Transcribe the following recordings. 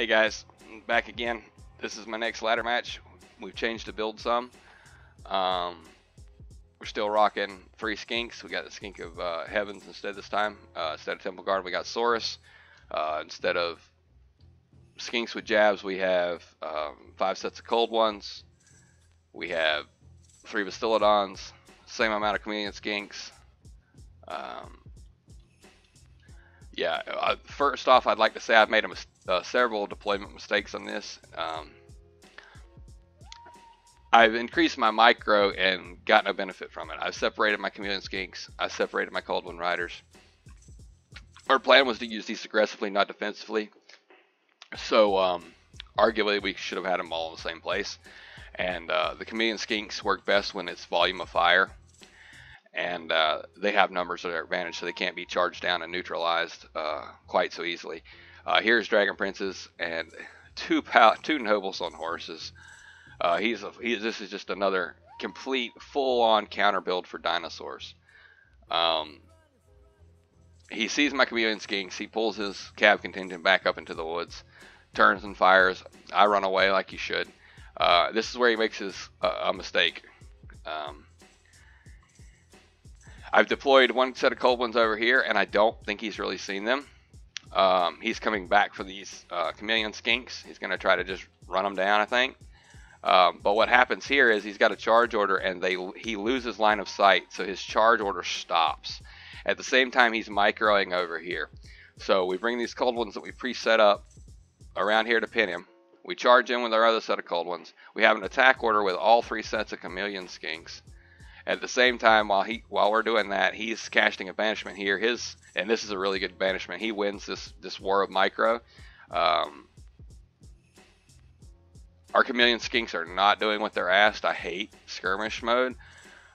Hey guys, I'm back again. This is my next ladder match. We've changed the build some. We're still rocking 3 skinks. We got the skink of heavens instead this time. Instead of temple guard, we got Saurus. Instead of skinks with jabs, we have 5 sets of cold ones. We have 3 Bastillodons. Same amount of chameleon skinks. First off, I'd like to say I've made several deployment mistakes on this. I've increased my micro and got no benefit from it. I've separated my chameleon skinks. I've separated my cold one riders. Our plan was to use these aggressively, not defensively. So arguably we should have had them all in the same place. And the chameleon skinks work best when it's volume of fire. And they have numbers at their advantage, so they can't be charged down and neutralized quite so easily. Here's Dragon Princes and two nobles on horses. This is just another complete, full-on counter build for dinosaurs. He sees my chameleon skinks. He pulls his cab contingent back up into the woods, turns and fires. I run away like you should. This is where he makes a mistake. I've deployed 1 set of cold ones over here, and I don't think he's really seen them. He's coming back for these chameleon skinks. He's going to try to just run them down, I think. But what happens here is he's got a charge order, and he loses line of sight, so his charge order stops. At the same time, he's microing over here. So we bring these cold ones that we pre-set up around here to pin him. We charge in with our other set of cold ones. We have an attack order with all 3 sets of chameleon skinks. At the same time, while we're doing that, he's casting a banishment here. And this is a really good banishment. He wins this war of micro. Our chameleon skinks are not doing what they're asked. I hate skirmish mode.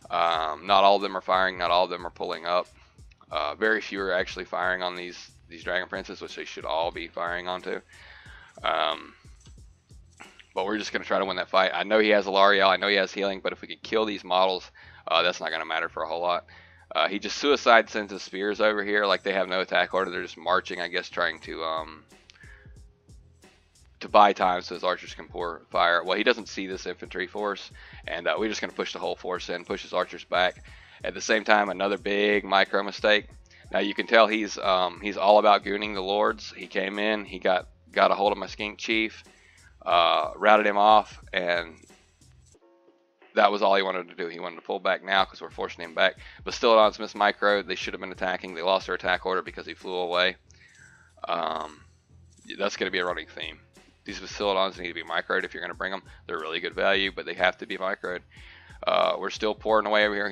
Not all of them are firing. Not all of them are pulling up. Very few are actually firing on these Dragon Princes, which they should all be firing onto. But we're just going to try to win that fight. I know he has a L'Oreal. I know he has healing. But if we could kill these models, that's not going to matter for a whole lot. He just suicide sends his spears over here. Like they have no attack order. They're just marching, I guess, trying to buy time so his archers can pour fire. Well, he doesn't see this infantry force. And we're just going to push the whole force in, push his archers back. At the same time, another big micro mistake. Now you can tell he's all about gooning the lords. He came in. He got a hold of my skink chief. Routed him off, and that was all he wanted to do. He wanted to pull back now because we're forcing him back. Bastillodons missed micro. They should have been attacking. They lost their attack order because he flew away. That's going to be a running theme. These Bastillodons need to be microed if you're going to bring them. They're really good value, but they have to be microed. We're still pouring away over here.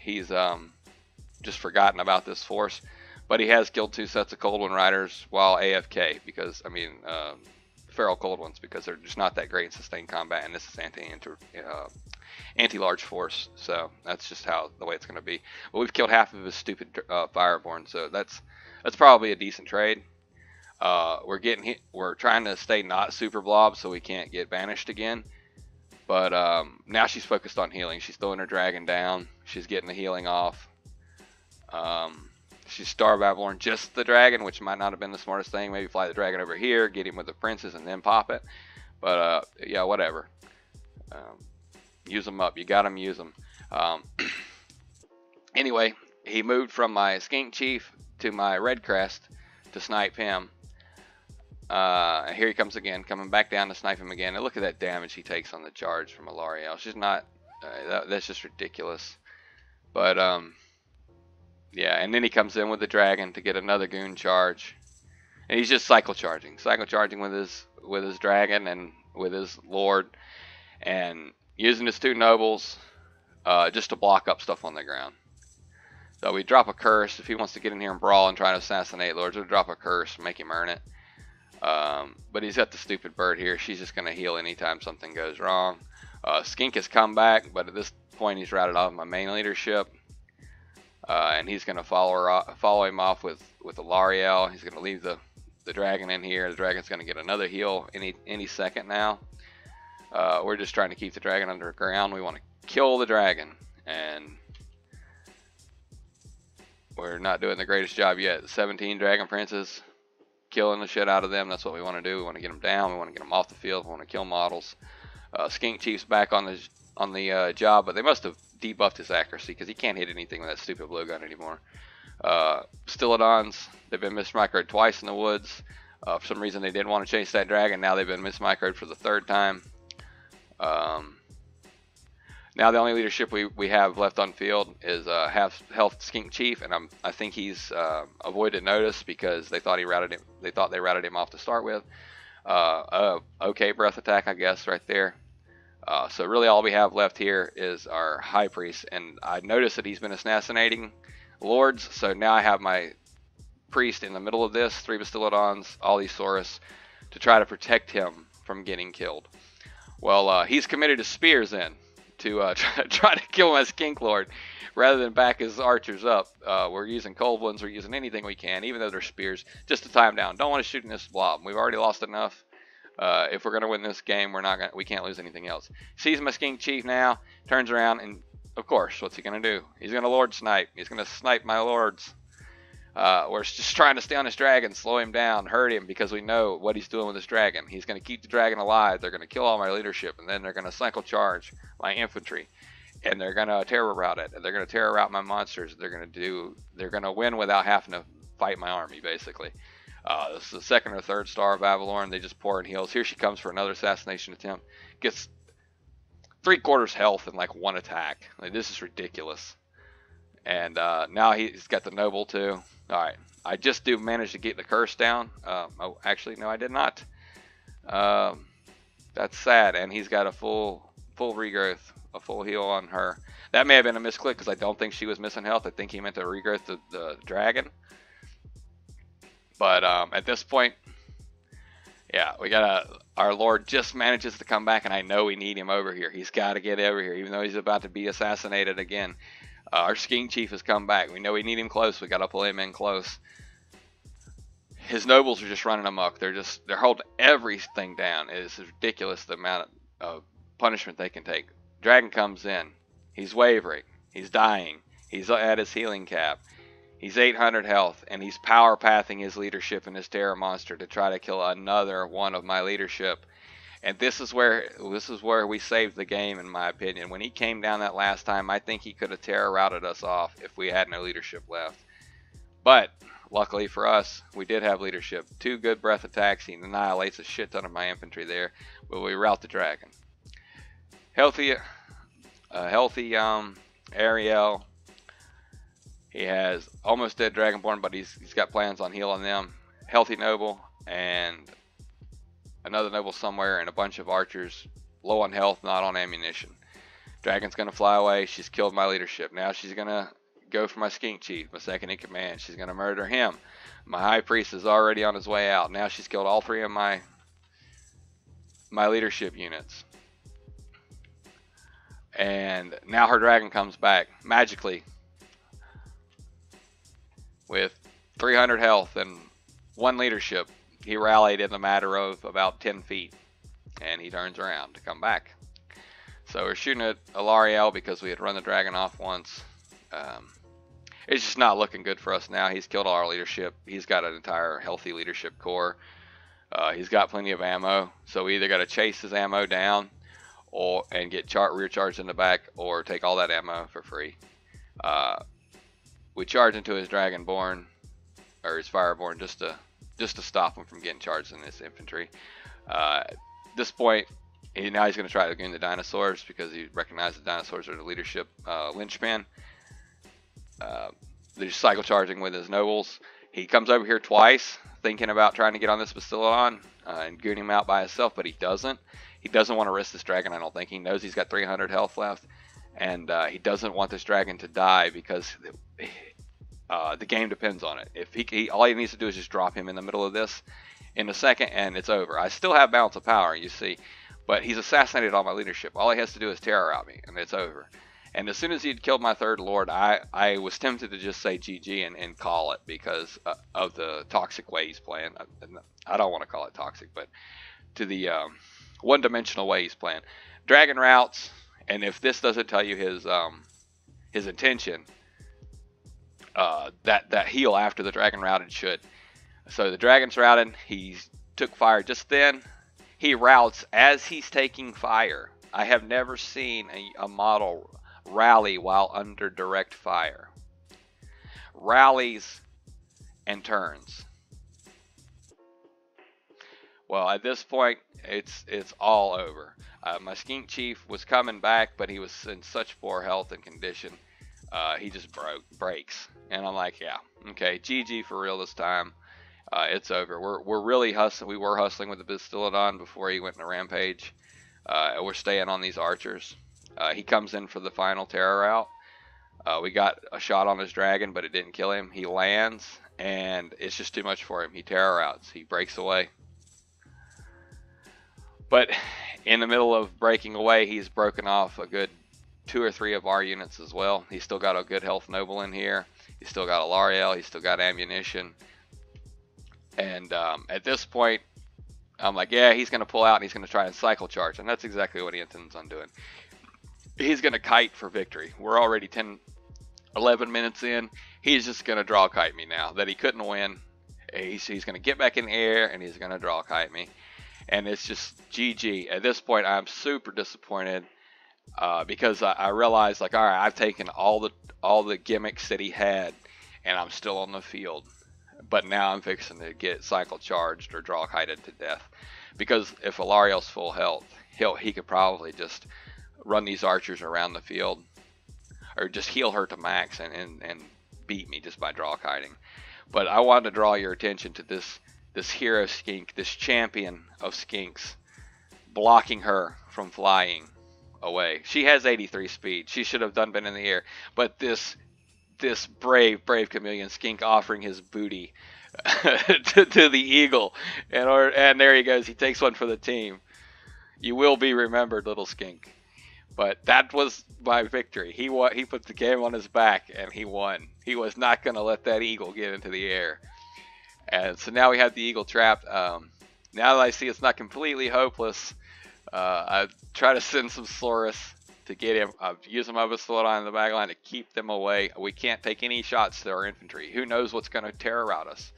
He's just forgotten about this force, but he has killed 2 sets of cold one riders while AFK because, I mean, feral cold ones, because they're just not that great in sustained combat, and this is anti-large force, so that's just the way it's going to be. But we've killed half of his stupid fireborn, so that's probably a decent trade. We're trying to stay not super blob so we can't get banished again, but now she's focused on healing. She's throwing her dragon down. She's getting the healing off. She's Star Babylon, just the dragon, which might not have been the smartest thing. Maybe fly the dragon over here, get him with the princes, and then pop it. But yeah, whatever. Use them up. You got them, use them. Anyway, he moved from my skink chief to my red crest to snipe him. Here he comes again, coming back down to snipe him again. And look at that damage he takes on the charge from a L'Oreal. She's not. That's just ridiculous. But yeah, and then he comes in with the dragon to get another goon charge, and he's just cycle charging with his dragon and with his lord, and using his 2 nobles just to block up stuff on the ground. So we drop a curse if he wants to get in here and brawl and try to assassinate lords. We'll drop a curse, make him earn it. But he's got the stupid bird here. She's just going to heal anytime something goes wrong. Skink has come back, but at this point he's routed off my main leadership. And he's going to follow him off with a L'Oreal. He's going to leave the dragon in here. The dragon's going to get another heal any second now. We're just trying to keep the dragon underground. We want to kill the dragon, and we're not doing the greatest job yet. 17 Dragon Princes. killing the shit out of them. That's what we want to do. We want to get them down. We want to get them off the field. We want to kill models. Skink Chief's back on the job, but they must have debuffed his accuracy because he can't hit anything with that stupid blowgun anymore. Stylodons, they've been mismicroed twice in the woods. For some reason they didn't want to chase that dragon. Now they've been mismicroed for the third time. Now the only leadership we have left on field is half health Skink Chief, and I think he's avoided notice because they thought they routed him off to start with. Okay, breath attack, I guess, right there. So really all we have left here is our High Priest, and I noticed that he's been assassinating lords, so now I have my priest in the middle of this, 3 Bastillodons, Allosaurus, to try to protect him from getting killed. Well, he's committed his spears in to try to kill my Skink Lord rather than back his archers up. We're using cold ones, we're using anything we can, even though they're spears, just to tie him down. Don't want to shoot in this blob. We've already lost enough. If we're going to win this game, we can't lose anything else. Sees my Skink Chief now, turns around, and of course, what's he going to do? He's going to Lord Snipe. He's going to snipe my Lords. We're just trying to stay on this dragon, slow him down, hurt him, because we know what he's doing with this dragon. He's going to keep the dragon alive. They're going to kill all my leadership, and then they're going to cycle charge my infantry, and they're going to terror route it, and they're going to terror route my monsters. They're going to win without having to fight my army, basically. This is the second or third star of Avalorn. They just pour in heals. Here she comes for another assassination attempt. Gets 3/4 health in like 1 attack. Like, this is ridiculous. And now he's got the noble too. All right, I just do manage to get the curse down. Oh, actually, no, I did not. That's sad. And he's got a full regrowth, a full heal on her. That may have been a misclick because I don't think she was missing health. I think he meant to regrowth the dragon. But at this point, yeah, our Lord just manages to come back, and I know we need him over here. He's got to get over here, even though he's about to be assassinated again. Our Skink Chief has come back. We know we need him close. We got to pull him in close. His nobles are just running amok. They're holding everything down. It is ridiculous the amount of punishment they can take. Dragon comes in. He's wavering. He's dying. He's at his healing cap. He's 800 health, and he's power pathing his leadership and his terror monster to try to kill another one of my leadership. And this is where we saved the game, in my opinion. When he came down that last time, I think he could have terror routed us off if we had no leadership left. But luckily for us, we did have leadership. 2 good breath attacks. He annihilates a shit ton of my infantry there, but we rout the dragon. Healthy Ariel. He has almost dead Dragonborn, but he's got plans on healing them. Healthy Noble and another Noble somewhere, and a bunch of archers low on health, not on ammunition. Dragon's going to fly away. She's killed my leadership. Now she's going to go for my Skink Chief, my second in command. She's going to murder him. My High Priest is already on his way out. Now she's killed all 3 of my leadership units. And now her dragon comes back magically with 300 health and 1 leadership. He rallied in the matter of about 10 feet, and he turns around to come back. So we're shooting at Alariel because we had run the dragon off once. It's just not looking good for us now. He's killed all our leadership. He's got an entire healthy leadership core. He's got plenty of ammo, so we either got to chase his ammo down and get rear charged in the back, or take all that ammo for free. We charge into his Dragonborn, or his Fireborn, just to stop him from getting charged in this infantry. At this point, now he's going to try to gain the dinosaurs because he recognizes the dinosaurs are the leadership linchpin. They're cycle charging with his nobles. He comes over here twice, thinking about trying to get on this Bastillodon and goon him out by himself, but he doesn't. He doesn't want to risk this dragon, I don't think. He knows he's got 300 health left, and he doesn't want this dragon to die because the game depends on it. If all he needs to do is just drop him in the middle of this in a second, and it's over. I still have balance of power, you see, but he's assassinated all my leadership. All he has to do is terror out me, and it's over. And as soon as he'd killed my 3rd lord, I was tempted to just say GG and call it because of the toxic way he's playing. I don't want to call it toxic, but to the one-dimensional way he's playing. Dragon routes, and if this doesn't tell you his intention, that heal after the dragon routed should. So the dragon's routed. He took fire just then. He routs as he's taking fire. I have never seen a model rally while under direct fire. Rallies and turns. Well, at this point, it's all over. My Skink Chief was coming back, but he was in such poor health and condition. He just breaks. And I'm like, yeah, okay, GG for real this time. It's over. We're really hustling. We were hustling with the Bastillodon before he went in a rampage. We're staying on these archers. He comes in for the final terror route. We got a shot on his dragon, but it didn't kill him. He lands, and it's just too much for him. He terror routes. He breaks away. But in the middle of breaking away, he's broken off a good 2 or 3 of our units as well. He's still got a good health noble in here. He's still got a Lariel. He's still got ammunition. And at this point, I'm like, yeah, he's going to pull out and he's going to try and cycle charge. And that's exactly what he intends on doing. He's going to kite for victory. We're already 10, 11 minutes in. He's just going to draw kite me now that he couldn't win. He's going to get back in the air and he's going to draw kite me. And it's just GG. At this point, I'm super disappointed because I realized, like, all right, I've taken all the gimmicks that he had and I'm still on the field. But now I'm fixing to get cycle charged or draw kited to death. Because if Alariel's full health, he could probably just run these archers around the field. Or just heal her to max and beat me just by draw kiting. But I wanted to draw your attention to this hero skink, this champion of skinks, blocking her from flying away. She has 83 speed. She should have been in the air. But this brave chameleon skink offering his booty to the eagle, and there he goes. He takes one for the team. You will be remembered, little skink. But that was my victory. He put the game on his back and he won. He was not going to let that eagle get into the air. And so now we have the eagle trapped. Now that I see it's not completely hopeless, I try to send some Saurus to get him. Using my Bastillodon in the back line to keep them away. We can't take any shots to our infantry. Who knows what's going to terror route us?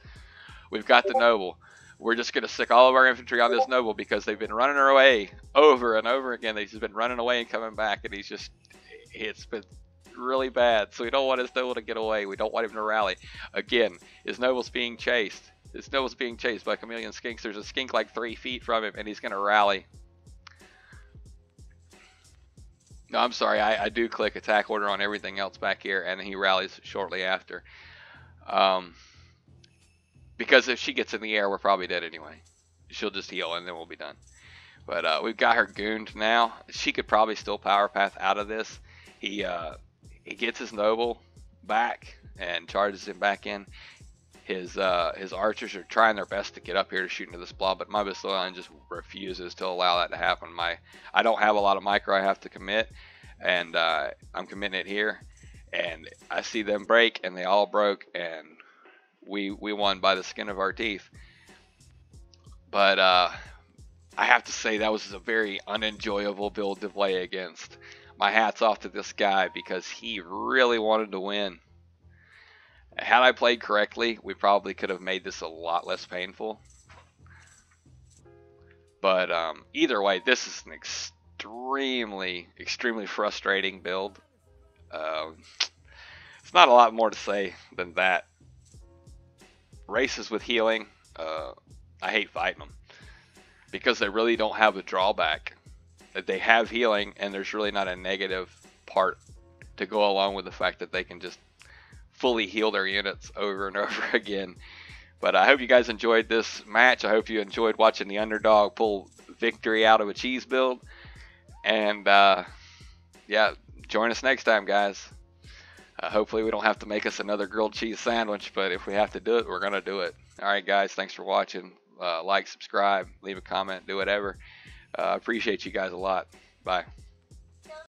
We've got the noble. We're just going to stick all of our infantry on this noble because they've been running away over and over again. They've just been running away and coming back, and it's been really bad. So we don't want his noble to get away. We don't want him to rally. Again, his noble's being chased. His noble's being chased by chameleon skinks. There's a skink like 3 feet from him, and he's going to rally. No, I'm sorry. I do click attack order on everything else back here, and he rallies shortly after. Because if she gets in the air, we're probably dead anyway. She'll just heal, and then we'll be done. But we've got her gooned now. She could probably still power path out of this. He gets his noble back and charges him back in. His archers are trying their best to get up here to shoot into this blob, but my Bastillodon just refuses to allow that to happen. I don't have a lot of micro I have to commit, and I'm committing it here. And I see them break, and they all broke, and we won by the skin of our teeth. But I have to say that was a very unenjoyable build to play against. My hat's off to this guy because he really wanted to win. Had I played correctly, we probably could have made this a lot less painful. But either way, this is an extremely frustrating build. It's not a lot more to say than that. Races with healing, I hate fighting them because they really don't have a drawback. They have healing, and there's really not a negative part to go along with the fact that they can just fully heal their units over and over again. But I hope you guys enjoyed this match. I hope you enjoyed watching the underdog pull victory out of a cheese build. And yeah, join us next time, guys. Hopefully we don't have to make us another grilled cheese sandwich, but if we have to do it, we're going to do it. Alright guys, thanks for watching. Like, subscribe, leave a comment, do whatever. I appreciate you guys a lot. Bye.